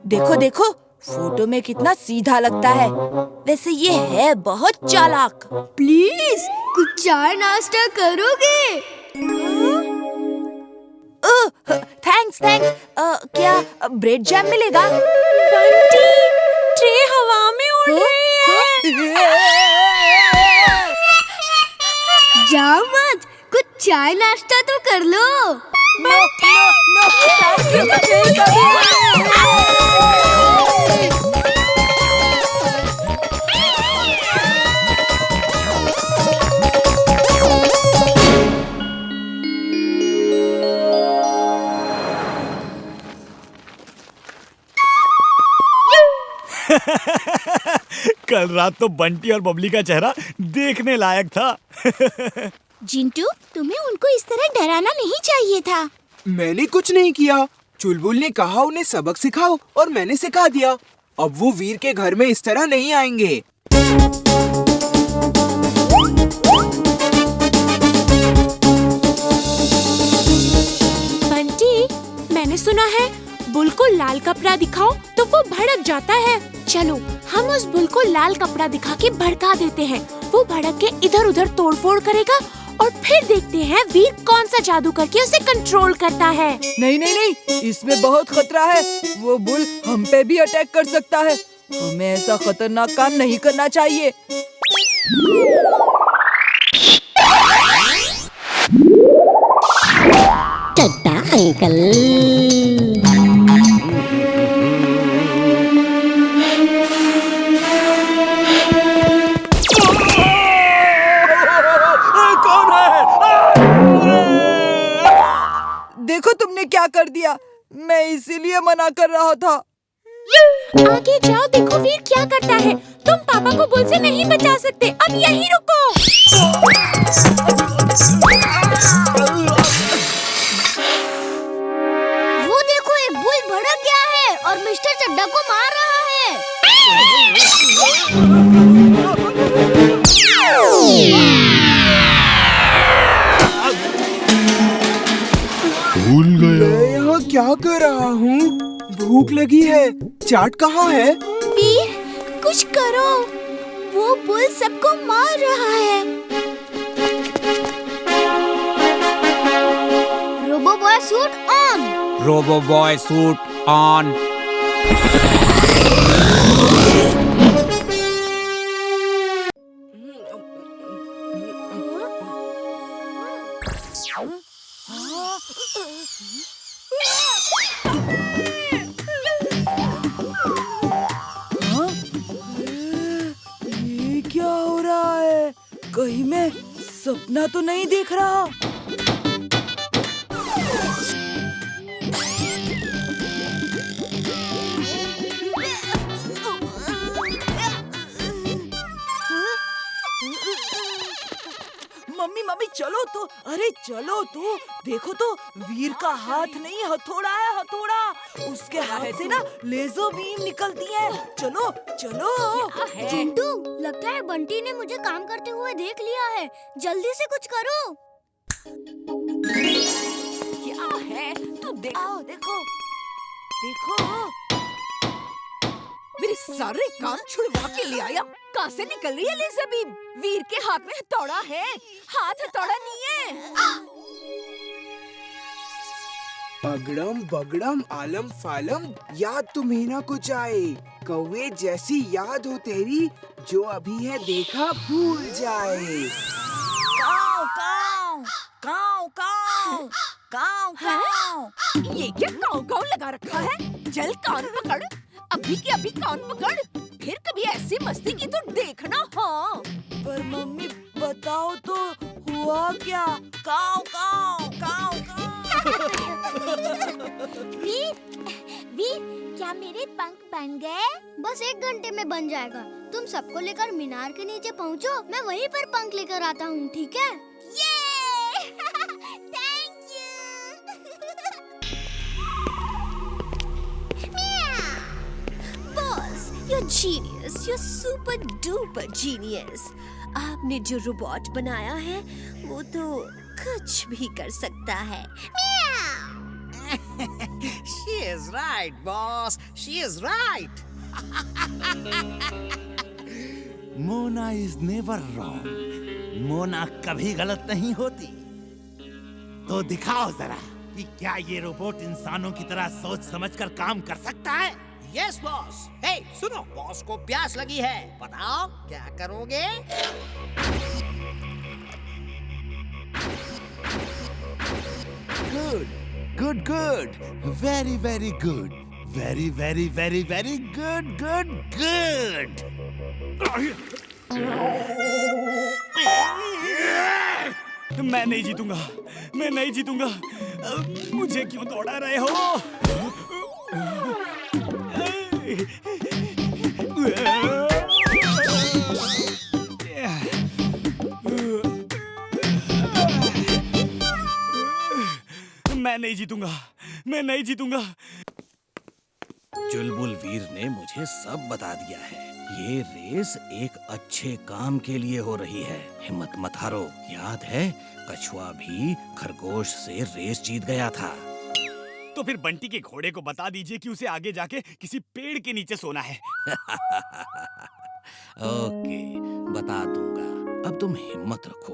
देखो देखो, फोटो में कितना सीधा लगता है। वैसे ये है बहुत चालाक। प्लीज कुछ चाय नाश्ता करोगे? Thanks thanks. क्या ब्रेड जैम मिलेगा? बंटी, ट्रे हवा में उड़ रही है। जाओ मत, कुछ चाय नाश्ता तो कर लो। कल रात तो बंटी और बबली का चेहरा देखने लायक था। जिंटू, तुम्हें उनको इस तरह डराना नहीं चाहिए था। मैंने कुछ नहीं किया। चुलबुल ने कहा उन्हें सबक सिखाओ और मैंने सिखा दिया। अब वो वीर के घर में इस तरह नहीं आएंगे। बंटी, मैंने सुना है बुल को लाल कपड़ा दिखाओ तो वो भड़क जाता है। चलो हम उस बुल को लाल कपड़ा दिखा के भड़का देते हैं। वो भड़क के इधर उधर तोड़फोड़ करेगा और फिर देखते हैं वीर कौन सा जादू करके उसे कंट्रोल करता है। नहीं नहीं नहीं, इसमें बहुत खतरा है। वो बुल हम पे भी अटैक कर सकता है। हमें ऐसा खतरनाक काम नहीं करना चाहिए। टट्टा अंकल। देखो तुमने क्या कर दिया। मैं इसीलिए मना कर रहा था। आगे जाओ, देखो वीर क्या करता है। तुम पापा को बुल से नहीं बचा सकते, अब यहीं रुको। वो देखो, एक बुल भड़क गया है और मिस्टर चड्डा को मार रहा है। भूल गया। मैं यहाँ क्या कर रहा हूँ? भूख लगी है। चाट कहाँ है? वीर, कुछ करो, वो बुल सबको मार रहा है। Robo boy suit on. Robo boy suit on. ये क्या हो रहा है? कहीं मैं सपना तो नहीं देख रहा? मम्मी मम्मी चलो तो, अरे चलो तो। देखो तो, वीर का हाथ नहीं हथौड़ा है, हथौड़ा। उसके हाथ से ना लेजर बीम निकलती है। चलो चलो। चिंटू, लगता है बंटी ने मुझे काम करते हुए देख लिया है। जल्दी से कुछ करो। क्या है? तू देखो देखो देखो। मेरे सारे काम छुड़वा के ले आया। कहाँ से निकल रही है लेजर बीम? वीर के हाथ में हथौड़ा है, हाथ हथौड़ा नहीं है। अगड़म बगड़म आलम फालम, याद तुम्हें ना कुछ आए। कौवे जैसी याद हो तेरी, जो अभी है देखा भूल जाए। काऊ काऊ काऊ काऊ काऊ काऊ। ये क्या काऊ काऊ लगा रखा है? चल कान पकड़, अभी के अभी कान पकड़। फिर कभी ऐसी मस्ती की तो देखना। हाँ, पर मम्मी बताओ तो, हुआ क्या? काऊ काऊ काऊ काऊ। वीर, क्या मेरे पंख बन गए? बस 1 घंटे में बन जाएगा। तुम सबको लेकर मीनार के नीचे पहुँचो, मैं वहीं पर पंख लेकर आता हूँ, ठीक है? Thank you. Boss, you're genius, you're super duper genius. आपने जो रोबोट बनाया है वो तो कुछ भी कर सकता है। Shiv, is right, boss. She is right. Mona is never wrong. Mona कभी गलत नहीं होती। तो दिखाओ जरा कि क्या ये रोबोट इंसानों की तरह सोच समझकर काम कर सकता है। Yes, boss. Hey, सुनो, बॉस को प्यास लगी है। बताओ क्या करोगे? Good good good, very very good, very very very very good good good. मैं नहीं जीतूंगा, मैं नहीं जीतूंगा। मुझे क्यों दौड़ा रहे हो? मैं नहीं जीतूंगा, मैं नहीं जीतूंगा। चुलबुल वीर ने मुझे सब बता दिया है। ये रेस एक अच्छे काम के लिए हो रही है। हिम्मत मत हारो। याद है, कछुआ भी खरगोश से रेस जीत गया था। तो फिर बंटी के घोड़े को बता दीजिए कि उसे आगे जाके किसी पेड़ के नीचे सोना है। ओके, बता दूंगा। अब तुम हिम्मत रखो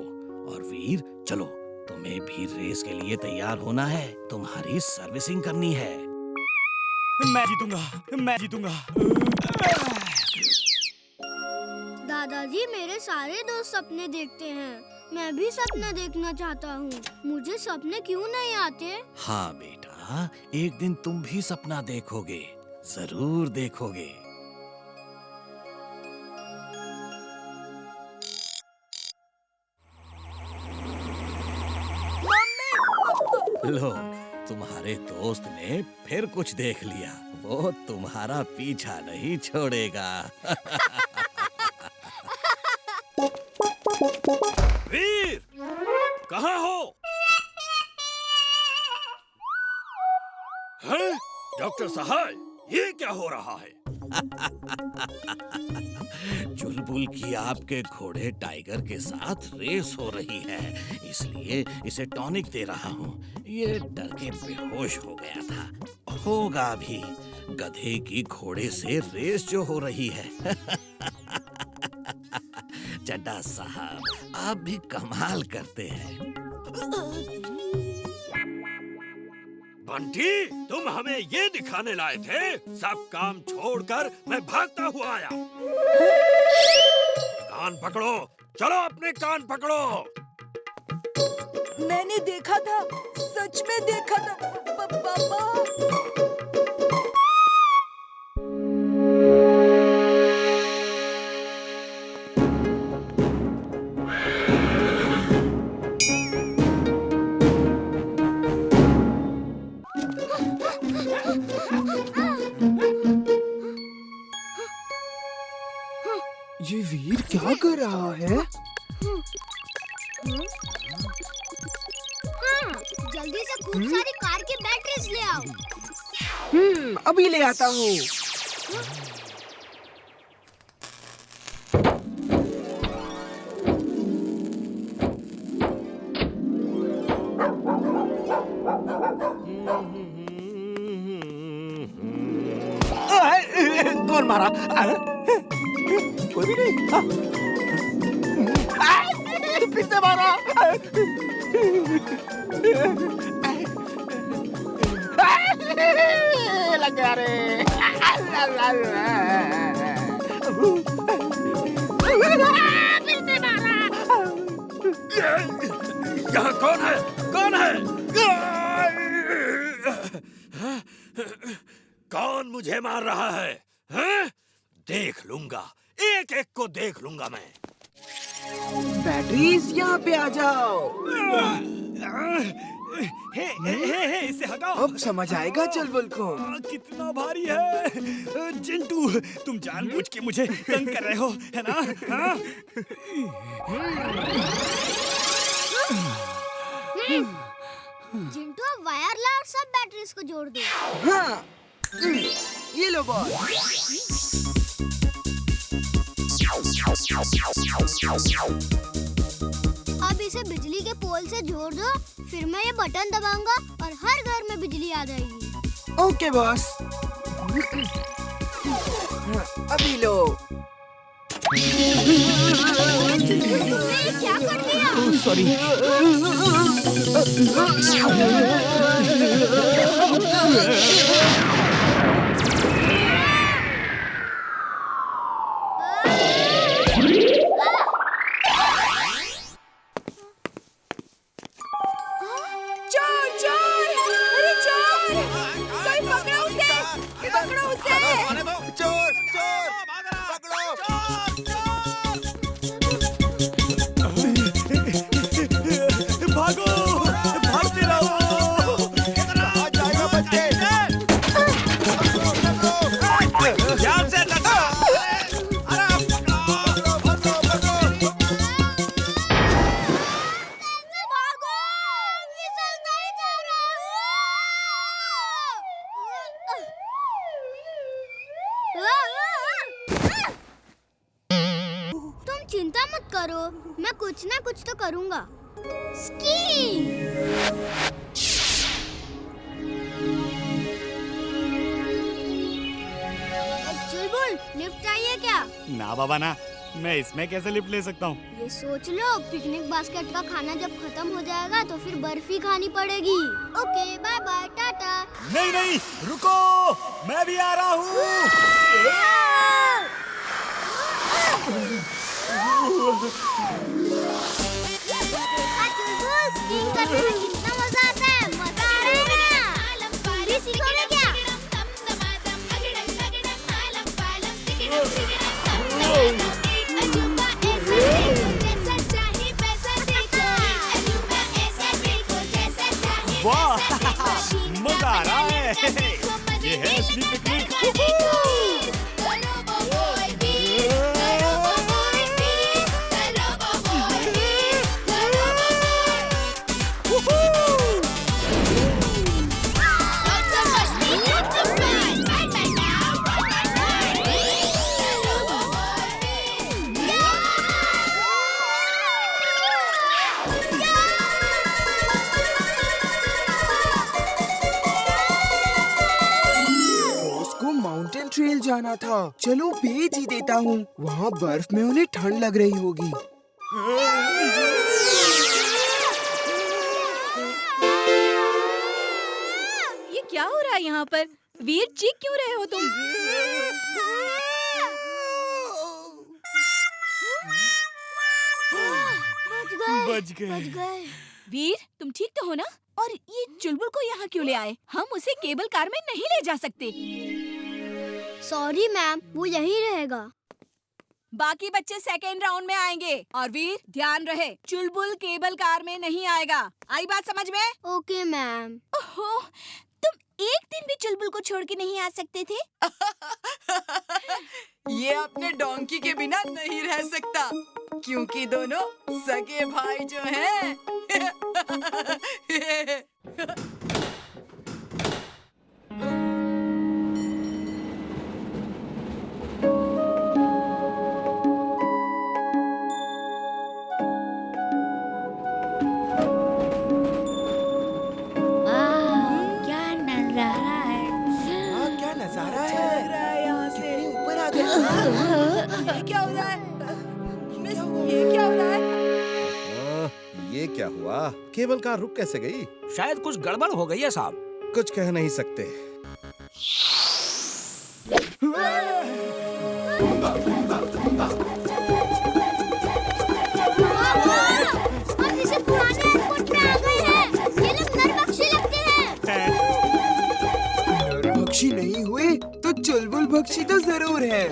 और वीर चलो, तुम्हें भी रेस के लिए तैयार होना है। तुम्हारी सर्विसिंग करनी है। मैं जीतूंगा, मैं जीतूंगा। दादाजी, मेरे सारे दोस्त सपने देखते हैं। मैं भी सपना देखना चाहता हूँ। मुझे सपने क्यों नहीं आते? हाँ बेटा, एक दिन तुम भी सपना देखोगे, जरूर देखोगे। लो, तुम्हारे दोस्त ने फिर कुछ देख लिया। वो तुम्हारा पीछा नहीं छोड़ेगा। वीर, कहाँ हो? हैं? डॉक्टर सहाय, ये क्या हो रहा है? चुलबुल की आपके घोड़े टाइगर के साथ रेस हो रही है, इसलिए इसे टॉनिक दे रहा हूँ। ये डर के बेहोश हो गया था। होगा भी। गधे की घोड़े से रेस जो हो रही है। चड्डा साहब, आप भी कमाल करते हैं। बंटी, तुम हमें ये दिखाने लाए थे। सब काम छोड़कर मैं भागता हुआ आया। कान पकड़ो, चलो अपने कान पकड़ो। मैंने देखा था, सच में देखा था पापा। ये वीर क्या कर रहा है? हाँ, जल्दी से खूब सारी कार की बैटरीज ले आओ। अभी ले आता हूँ। कौन मारा? कोई भी नहीं। फिर से मारा। लग गया रे। फिर से मारा। यहाँ कौन है? कौन है? कौन मुझे मार रहा है? हैं? देख लूंगा, एक एक को देख लूंगा मैं। बैटरीज यहाँ पे आ जाओ। हे, इसे हटाओ। अब समझ आएगा चुलबुल को। कितना भारी है। चिंटू, तुम जानबूझ के मुझे तंग कर रहे हो, है ना? हाँ? चिंटू, अब वायर ला और सब बैटरीज को जोड़ दो। हाँ, ये लो बॉस। अब इसे बिजली के पोल से जोड़ दो, फिर मैं ये बटन दबाऊंगा और हर घर में बिजली आ जाएगी। Okay boss. अभी लो। तुमने क्या कर दिया? सॉरी। चोर चोर, अरे चोर, कोई पकड़ो उसे, पकड़ो उसे। चोर चोर पकड़ो। भागो, भागते रहो। कहाँ जाएगा बच्चे? ध्यान से लगा। अरे पकड़ो। भागो, फिसल नहीं जा रहा। तुम चिंता मत करो, मैं कुछ ना कुछ तो करूँगा। स्की। चुलबुल, लिफ्ट चाहिए क्या? ना बाबा ना, मैं इसमें कैसे लिफ्ट ले सकता हूँ? ये सोच लो, पिकनिक बास्केट का खाना जब खत्म हो जाएगा तो फिर बर्फी खानी पड़ेगी। Okay, bye bye, tata. नहीं नहीं, रुको, मैं भी आ रहा हूँ। चुलबुल, स्कीइंग करने में कितना मजा आता है, मजा आ रहा है ना? तुम भी सीखोगे क्या? वाह, मजा आ रहा है। ये है असली पिकनिक। उसको माउंटेन ट्रेल जाना था। चलो भेज ही देता हूँ। वहाँ बर्फ में उन्हें ठंड लग रही होगी। ये क्या हो रहा है यहाँ पर? वीर, चीख क्यों रहे हो तुम? बच गए। बच गए। वीर, तुम ठीक तो हो ना? और ये चुलबुल को यहाँ क्यों ले आए? हम उसे केबल कार में नहीं ले जा सकते। सॉरी मैम, वो यहीं रहेगा। बाकी बच्चे सेकेंड राउंड में आएंगे। और वीर, ध्यान रहे, चुलबुल केबल कार में नहीं आएगा। आई बात समझ में? Okay ma'am. ओहो, तुम एक दिन भी चुलबुल को छोड़ के नहीं आ सकते थे? ये अपने डोंकी के बिना नहीं रह सकता, क्योंकि दोनों सगे भाई जो हैं। क्या नजारा है। क्या नजारा चल है। रहा है यहाँ से। ऊपर आ गया। ये क्या हो रहा है? मिस, ये क्या हो रहा है? ये क्या हुआ? केबल कार रुक कैसे गई? शायद कुछ गड़बड़ हो गई है साहब। कुछ कह नहीं सकते। हम इसे पुराने एयरपोर्ट में आ गए हैं। ये लोग नरभक्षी लगते हैं। नरभक्षी नहीं हुए तो चुलबुल भक्षी तो जरूर है।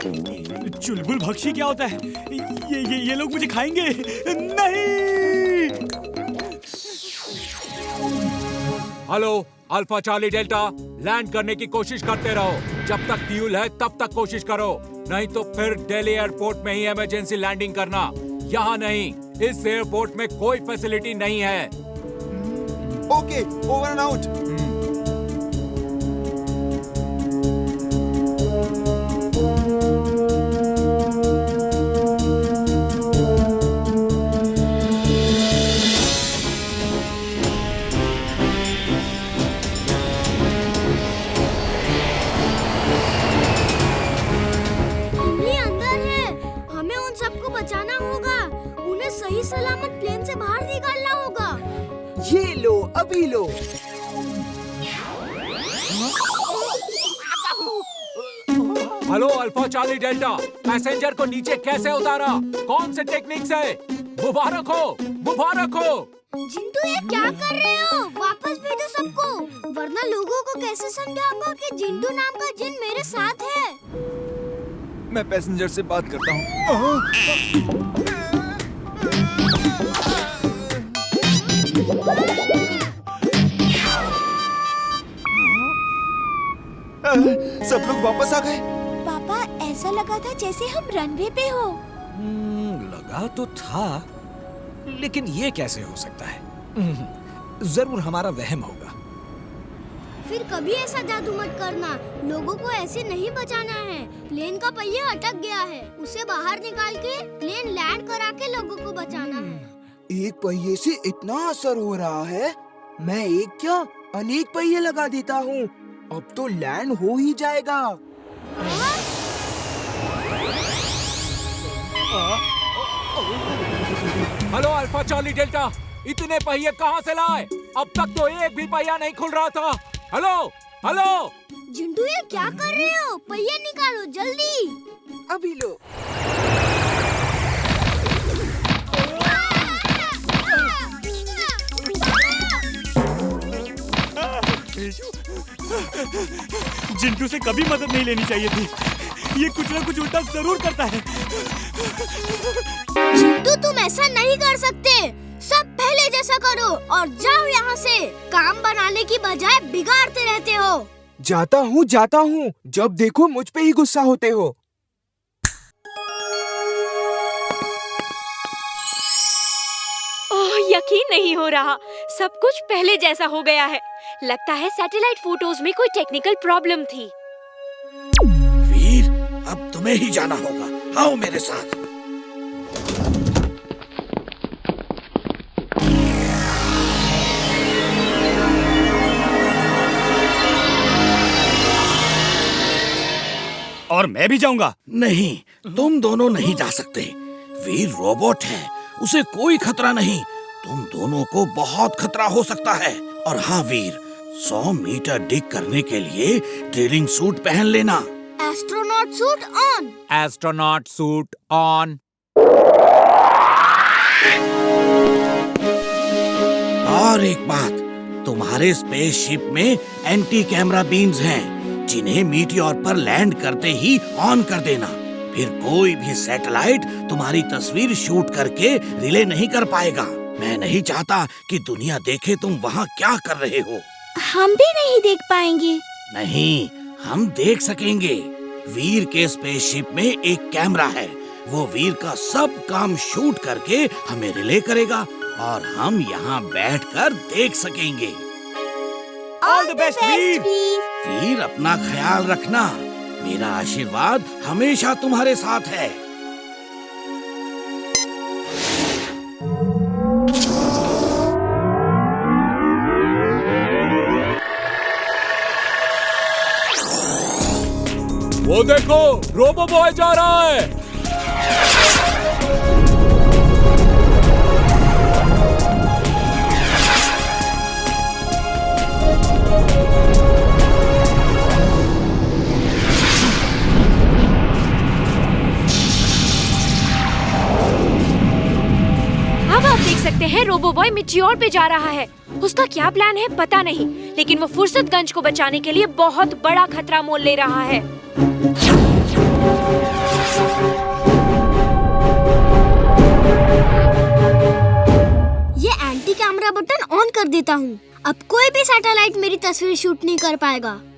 चुलबुल भक्षी क्या होता है? ये लोग मुझे खाएंगे। नहीं। Hello alpha charlie delta, land करने की कोशिश करते रहो। जब तक फ्यूल है तब तक कोशिश करो, नहीं तो फिर दिल्ली एयरपोर्ट में ही इमरजेंसी लैंडिंग करना। यहाँ नहीं, इस एयरपोर्ट में कोई फैसिलिटी नहीं है। Okay, over and out. अभी लो। Hello alpha charlie delta, passenger को नीचे कैसे उतारा? कौन से टेक्निक से? मुबारक हो, मुबारक हो। जिंटू, ये क्या कर रहे हो? वापस भेजो सबको, वरना लोगों को कैसे समझाऊंगा कि जिंटू नाम का जिन मेरे साथ है। मैं पैसेंजर से बात करता हूँ। सब लोग वापस आ गए। पापा, ऐसा लगा था जैसे हम रनवे पे हो। लगा तो था, लेकिन ये कैसे हो सकता है? जरूर हमारा वहम होगा। फिर कभी ऐसा जादू मत करना, लोगों को ऐसे नहीं बचाना है। प्लेन का पहिया अटक गया है, उसे बाहर निकाल के प्लेन लैंड करा के लोगों को बचाना है। एक पहिए से इतना असर हो रहा है, मैं एक क्या अनेक पहिए लगा देता हूँ। अब तो लैंड हो ही जाएगा। हेलो अल्फा चार्ली डेल्टा, इतने पहिए कहाँ से लाए? अब तक तो एक भी पहिया नहीं खुल रहा था। हेलो हेलो जिंटू, ये क्या कर रहे हो? पहिया निकालो जल्दी। अभी लो। जिंटू से कभी मदद नहीं लेनी चाहिए थी। ये कुछ ना कुछ उल्टा जरूर करता है। जिंटू, तुम ऐसा नहीं कर सकते। सब पहले जैसा करो और जाओ यहाँ से। काम बनाने की बजाय बिगाड़ते रहते हो। जाता हूँ। जब देखो मुझ पे ही गुस्सा होते हो। ओह, यकीन नहीं हो रहा, सब कुछ पहले जैसा हो गया है। लगता है सैटेलाइट फोटोज में कोई टेक्निकल प्रॉब्लम थी। वीर, अब तुम्हें ही जाना होगा। आओ मेरे साथ। और मैं भी जाऊंगा। नहीं, तुम दोनों नहीं जा सकते। वीर रोबोट है, उसे कोई खतरा नहीं। तुम दोनों को बहुत खतरा हो सकता है। और हाँ वीर, 100 मीटर डिग करने के लिए ड्रिलिंग सूट पहन लेना। Astronaut suit on. Astronaut suit on. और एक बात, तुम्हारे स्पेसशिप में एंटी कैमरा बीम्स हैं, जिन्हें मीटियोर पर लैंड करते ही ऑन कर देना। फिर कोई भी सैटेलाइट तुम्हारी तस्वीर शूट करके रिले नहीं कर पाएगा। मैं नहीं चाहता कि दुनिया देखे तुम वहाँ क्या कर रहे हो। हम भी नहीं देख पाएंगे। नहीं, हम देख सकेंगे। वीर के स्पेसशिप में एक कैमरा है, वो वीर का सब काम शूट करके हमें रिले करेगा और हम यहाँ बैठकर देख सकेंगे। ऑल द बेस्ट वीर। वीर, अपना ख्याल रखना। मेरा आशीर्वाद हमेशा तुम्हारे साथ है। वो देखो, रोबो बॉय जा रहा है। अब आप देख सकते हैं रोबो बॉय मीटियोर पे जा रहा है। उसका क्या प्लान है पता नहीं, लेकिन वो फुर्सतगंज को बचाने के लिए बहुत बड़ा खतरा मोल ले रहा है। ये एंटी कैमरा बटन ऑन कर देता हूँ। अब कोई भी सैटेलाइट मेरी तस्वीर शूट नहीं कर पाएगा।